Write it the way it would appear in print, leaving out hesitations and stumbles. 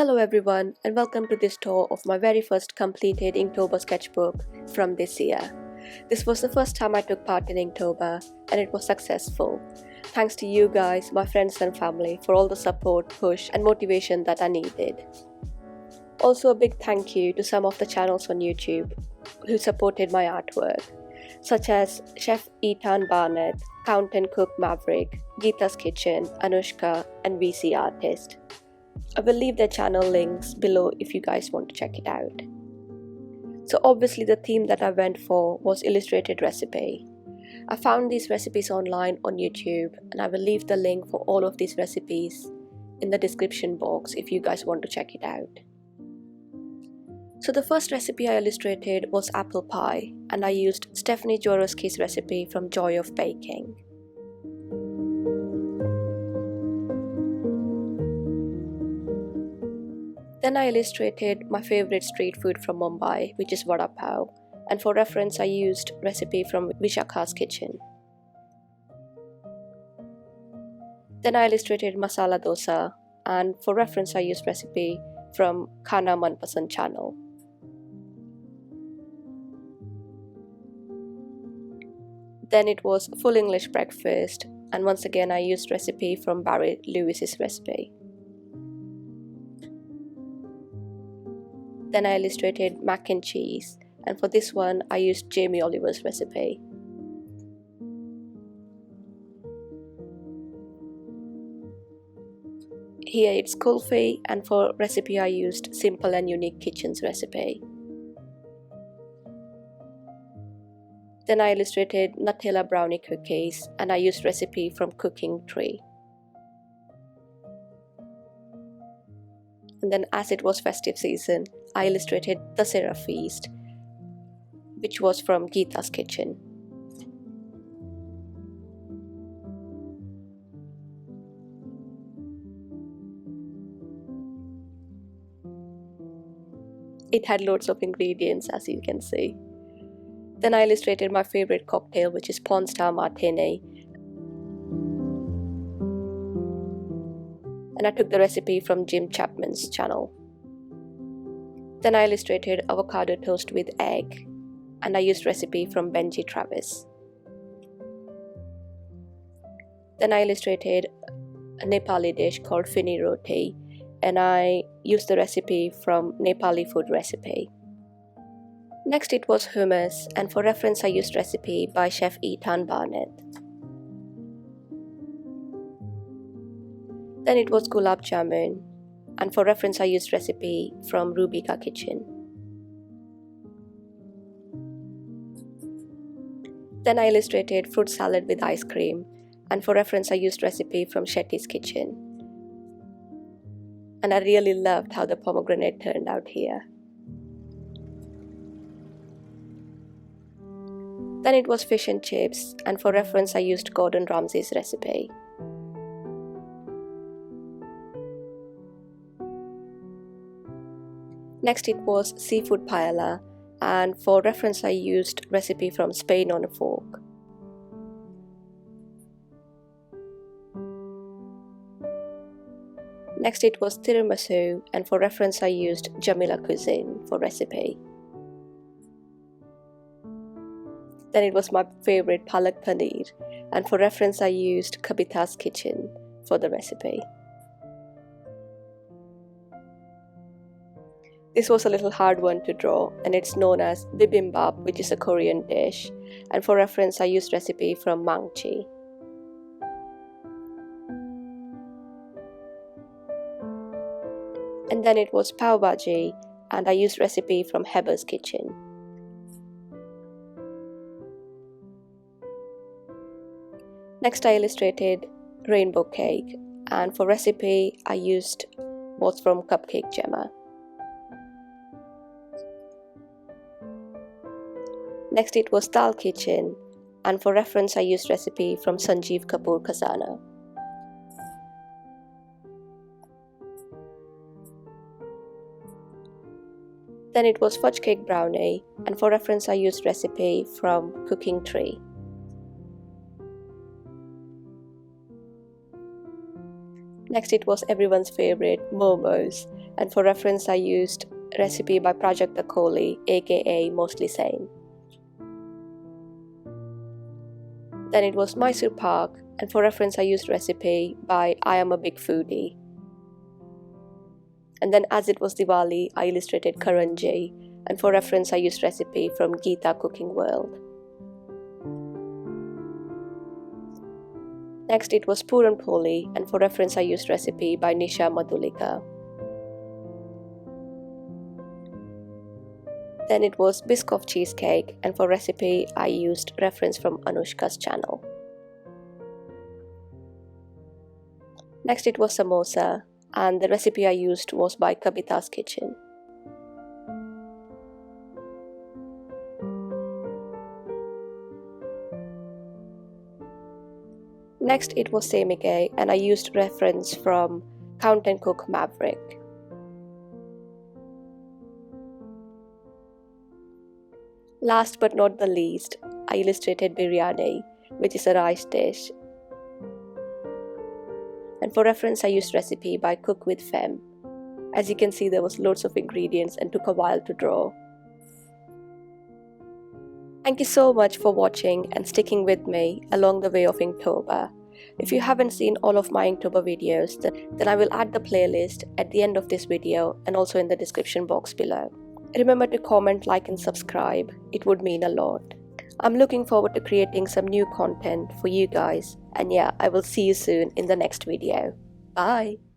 Hello everyone and welcome to this tour of my very first completed Inktober sketchbook from this year. This was the first time I took part in Inktober and it was successful. Thanks to you guys, my friends and family for all the support, push and motivation that I needed. Also a big thank you to some of the channels on YouTube who supported my artwork, such as Chef Ethan Barnett, Count and Cook Maverick, Geeta's Kitchen, Anushka and VC Artist. I will leave their channel links below if you guys want to check it out. So obviously the theme that I went for was illustrated recipe. I found these recipes online on YouTube and I will leave the link for all of these recipes in the description box if you guys want to check it out. So the first recipe I illustrated was apple pie and I used Stephanie Jaworski's recipe from Joy of Baking. Then I illustrated my favorite street food from Mumbai, which is vada pav, and for reference I used recipe from Vishakha's kitchen. Then I illustrated masala dosa, and for reference I used recipe from Khana Manpasand channel. Then it was full English breakfast, and once again I used recipe from Barry Lewis's recipe. Then I illustrated mac and cheese, and for this one I used Jamie Oliver's recipe. Here it's kulfi, and for recipe I used Simple and Unique Kitchen's recipe. Then I illustrated Nutella brownie cookies, and I used recipe from Cooking Tree. And then as it was festive season, I illustrated the Dasera feast, which was from Geeta's kitchen. It had loads of ingredients, as you can see. Then I illustrated my favorite cocktail, which is Pawn Star Martini. And I took the recipe from Jim Chapman's channel. Then I illustrated avocado toast with egg, and I used recipe from Benji Travis. Then I illustrated a Nepali dish called Fini Roti, and I used the recipe from Nepali food recipe. Next it was hummus, and for reference I used recipe by Chef Ethan Barnett. Then it was gulab jamun, and for reference I used recipe from Rubika Kitchen. Then I illustrated fruit salad with ice cream, and for reference I used recipe from Shetty's Kitchen. And I really loved how the pomegranate turned out here. Then it was fish and chips, and for reference I used Gordon Ramsay's recipe. Next it was seafood paella, and for reference I used recipe from Spain on a Fork. Next it was tiramisu, and for reference I used Jamila Cuisine for recipe. Then it was my favorite palak paneer, and for reference I used Kabita's Kitchen for the recipe. This was a little hard one to draw, and it's known as bibimbap, which is a Korean dish, and for reference I used recipe from Mangchi. And then it was pav bhaji, and I used recipe from Heber's Kitchen. Next I illustrated rainbow cake, and for recipe I used was from Cupcake Gemma. Next it was Dal Kitchen, and for reference I used recipe from Sanjeev Kapoor Khazana. Then it was fudge cake brownie, and for reference I used recipe from Cooking Tree. Next it was everyone's favorite, momos, and for reference I used recipe by Prajakta Kohli, aka Mostly Sane. Then it was Mysore Pak, and for reference I used recipe by I Am a Big Foodie. And then as it was Diwali, I illustrated Karanji, and for reference I used recipe from Geeta Cooking World. Next it was Puran Poli, and for reference I used recipe by Nisha Madhulika. Then it was Biscoff Cheesecake, and for recipe I used reference from Anushka's channel. Next it was Samosa, and the recipe I used was by Kabita's Kitchen. Next it was Semike, and I used reference from Count and Cook Maverick. Last but not the least, I illustrated biryani, which is a rice dish. And for reference I used recipe by Cook with Femme. As you can see, there was loads of ingredients and took a while to draw. Thank you so much for watching and sticking with me along the way of Inktober. If you haven't seen all of my Inktober videos, then I will add the playlist at the end of this video and also in the description box below. Remember to comment, like and subscribe, it would mean a lot. I'm looking forward to creating some new content for you guys, and yeah, I will see you soon in the next video. Bye!